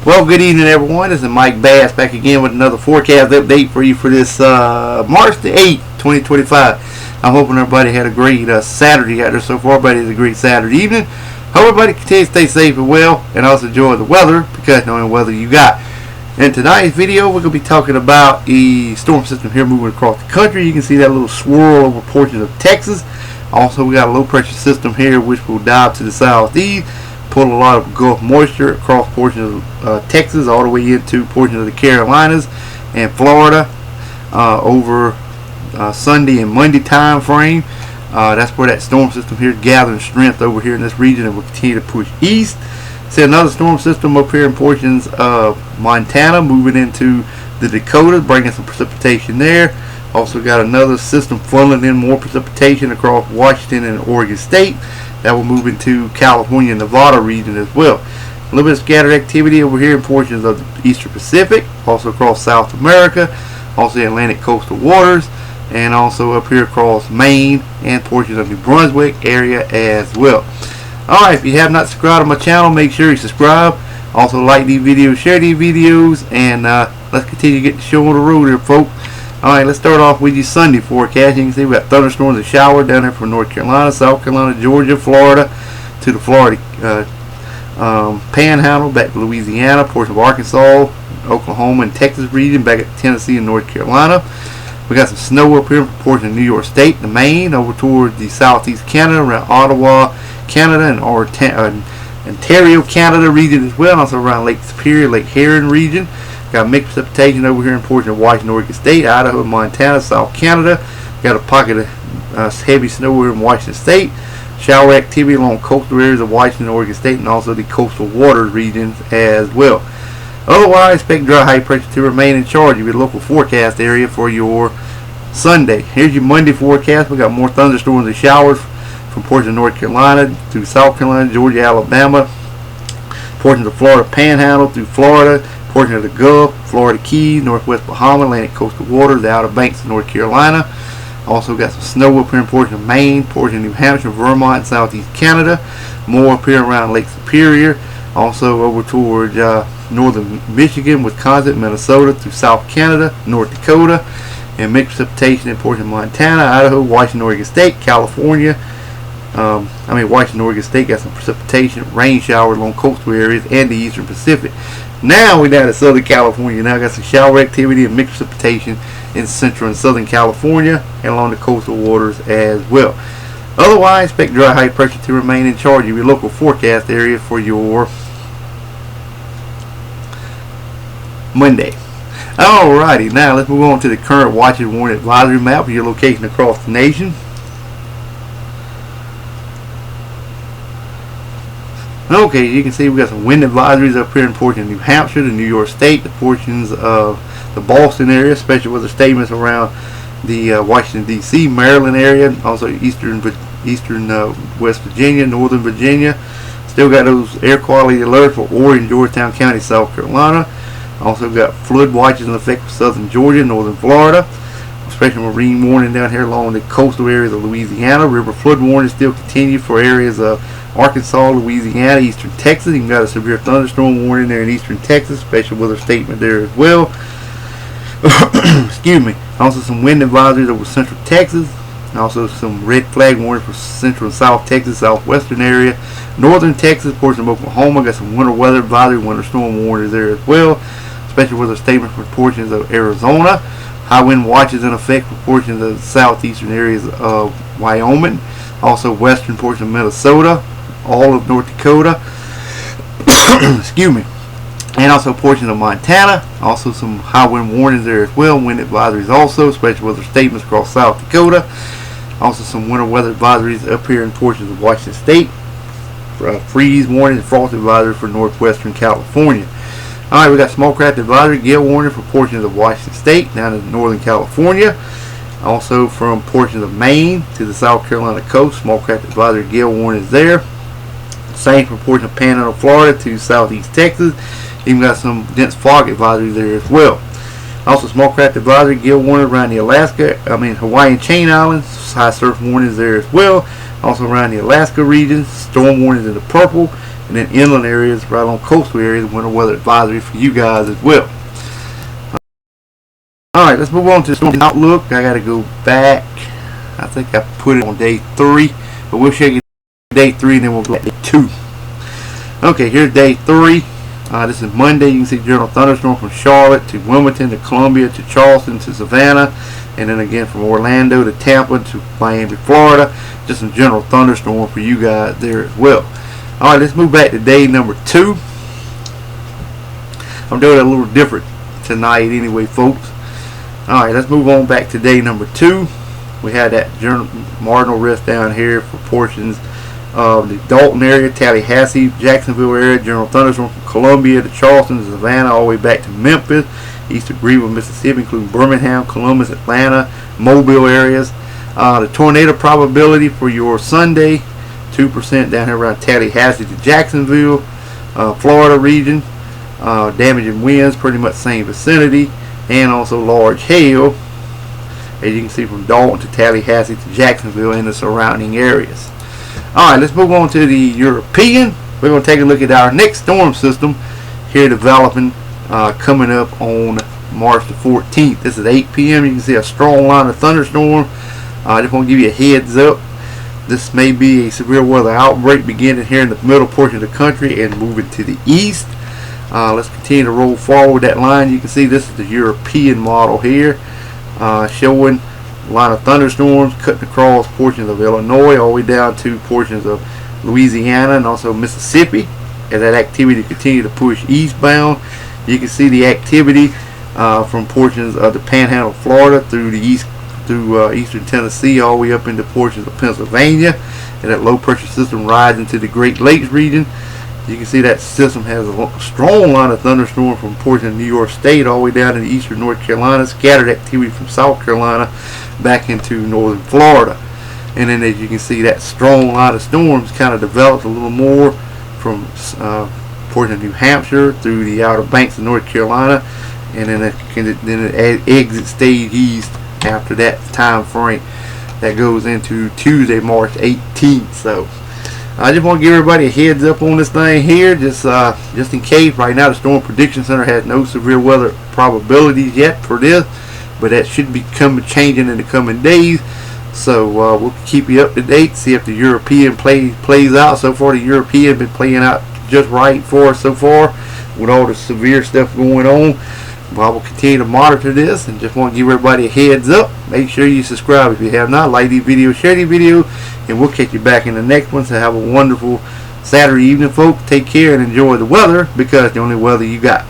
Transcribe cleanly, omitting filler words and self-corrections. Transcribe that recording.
Well, good evening, everyone. This is Mike Bass back again with another forecast update for you for this March the 8th, 2025. I'm hoping everybody had a great Saturday out there so far. Everybody has a great Saturday evening. Hope everybody continues to stay safe and well, and also enjoy the weather, because knowing the weather you got. In tonight's video, we're going to be talking about a storm system here moving across the country. You can see that little swirl over portions of Texas. Also, we got a low pressure system here which will dive to the southeast, pull a lot of Gulf moisture across portions of Texas all the way into portions of the Carolinas and Florida over Sunday and Monday time frame. That's where that storm system here gathering strength over here in this region, and will continue to push east. See another storm system up here in portions of Montana moving into the Dakotas, bringing some precipitation there. Also got another system funneling in more precipitation across Washington and Oregon State. That will move into California and Nevada region as well. A little bit of scattered activity over here in portions of the Eastern Pacific, also across South America, also the Atlantic coastal waters, and also up here across Maine and portions of New Brunswick area as well. Alright, if you have not subscribed to my channel, make sure you subscribe. Also like these videos, share these videos, and let's continue to get the show on the road here, folks. Alright, let's start off with your Sunday forecast. You can see we got thunderstorms and showers down here from North Carolina, South Carolina, Georgia, Florida, to the Florida Panhandle, back to Louisiana, portion of Arkansas, Oklahoma, and Texas region, back at Tennessee and North Carolina. We got some snow up here from portion of New York State, the Maine, over towards the southeast Canada, around Ottawa, Canada, and Ontario, Canada region as well, and also around Lake Superior, Lake Huron region. Got mixed precipitation over here in portion of Washington, Oregon State, Idaho, Montana, South Canada. Got a pocket of heavy snow here in Washington State. Shower activity along coastal areas of Washington, Oregon State, and also the coastal waters regions as well. Otherwise, expect dry high pressure to remain in charge of your local forecast area for your Sunday. Here's your Monday forecast. We got more thunderstorms and showers from portions of North Carolina to South Carolina, Georgia, Alabama, portions of Florida Panhandle through Florida, portion of the Gulf, Florida Keys, Northwest Bahamas, Atlantic coastal waters, the Outer Banks of North Carolina. Also got some snow up here in portion of Maine, portion of New Hampshire, Vermont, and Southeast Canada. More up here around Lake Superior. Also over towards northern Michigan, Wisconsin, Minnesota, through South Canada, North Dakota, and mixed precipitation in portion of Montana, Idaho, Washington, Oregon State, California. Washington, Oregon State got some precipitation, rain showers along coastal areas and the Eastern Pacific. Now we're down to Southern California. Now got some shower activity and mixed precipitation in Central and Southern California and along the coastal waters as well. Otherwise, expect dry high pressure to remain in charge of your local forecast area for your Monday. Alrighty, now let's move on to the current watch and warning advisory map for your location across the nation. Okay, you can see we got some wind advisories up here in portions of New Hampshire, the New York State, the portions of the Boston area, especially with the statements around the Washington D.C., Maryland area, also eastern West Virginia, Northern Virginia. Still got those air quality alerts for Oregon, Georgetown County, South Carolina. Also got flood watches in effect for southern Georgia, northern Florida. Special marine warning down here along the coastal areas of Louisiana. River flood warning still continue for areas of Arkansas, Louisiana, eastern Texas. You got a severe thunderstorm warning there in eastern Texas. Special weather statement there as well. Excuse me. Also some wind advisories over central Texas. Also some red flag warning for central and south Texas, southwestern area. Northern Texas, portion of Oklahoma. Got some winter weather advisory, winter storm warnings there as well. Special weather statement for portions of Arizona. High wind watches in effect for portions of the southeastern areas of Wyoming. Also western portion of Minnesota, all of North Dakota. Excuse me. And also portions of Montana. Also some high wind warnings there as well. Wind advisories also. Special weather statements across South Dakota. Also some winter weather advisories up here in portions of Washington State. Freeze warnings and frost advisory for northwestern California. Alright, we got small craft advisory, gale warning for portions of Washington State down in northern California. Also from portions of Maine to the South Carolina coast, small craft advisory, gale warnings there. Same for portions of Panhandle, Florida to southeast Texas. Even got some dense fog advisory there as well. Also small craft advisory, gale warning around the Hawaiian chain islands, high surf warnings there as well. Also around the Alaska region, storm warnings in the purple, and then inland areas right on coastal areas, winter weather advisory for you guys as well. Alright, let's move on to the storm outlook. I gotta go back. I think I put it on day 3, but we'll show you day 3 and then we'll go to day 2. Okay, here's day 3. This is Monday. You can see general thunderstorm from Charlotte to Wilmington to Columbia to Charleston to Savannah, and then again from Orlando to Tampa to Miami, Florida. Just some general thunderstorm for you guys there as well. Alright, let's move back to day number 2. I'm doing it a little different tonight anyway, folks. Alright, let's move on back to day number 2. We had that marginal risk down here for portions of the Dalton area, Tallahassee, Jacksonville area, general thunderstorm from Columbia to Charleston to Savannah, all the way back to Memphis, east of Greenville, Mississippi, including Birmingham, Columbus, Atlanta, Mobile areas. The tornado probability for your Sunday, 2% down here around Tallahassee to Jacksonville, Florida region. Damaging winds, pretty much same vicinity, and also large hail, as you can see from Dalton to Tallahassee to Jacksonville and the surrounding areas. Alright, let's move on to the European. We're going to take a look at our next storm system here developing coming up on March the 14th. This is 8 p.m. You can see a strong line of thunderstorm. I just want to give you a heads up. This may be a severe weather outbreak beginning here in the middle portion of the country and moving to the east. Let's continue to roll forward that line. You can see this is the European model here, showing a line of thunderstorms cutting across portions of Illinois all the way down to portions of Louisiana and also Mississippi. As that activity continue to push eastbound, you can see the activity from portions of the Panhandle of Florida through the east, through eastern Tennessee, all the way up into portions of Pennsylvania, and that low pressure system rides into the Great Lakes region. You can see that system has a strong line of thunderstorm from portions of New York State all the way down into eastern North Carolina, scattered activity from South Carolina back into northern Florida. And then as you can see, that strong line of storms kind of develops a little more from portions of New Hampshire through the Outer Banks of North Carolina, and then it exits stage east after that time frame. That goes into Tuesday, March 18th. So I just want to give everybody a heads up on this thing here, just in case. Right now the Storm Prediction Center has no severe weather probabilities yet for this, but that should be changing in the coming days. So we'll keep you up to date, see if the European plays out. So far the European been playing out just right for us so far with all the severe stuff going on. But I will continue to monitor this and just want to give everybody a heads up. Make sure you subscribe if you have not. Like these videos, share these videos, and we'll catch you back in the next one. So have a wonderful Saturday evening, folks. Take care and enjoy the weather, because the only weather you got.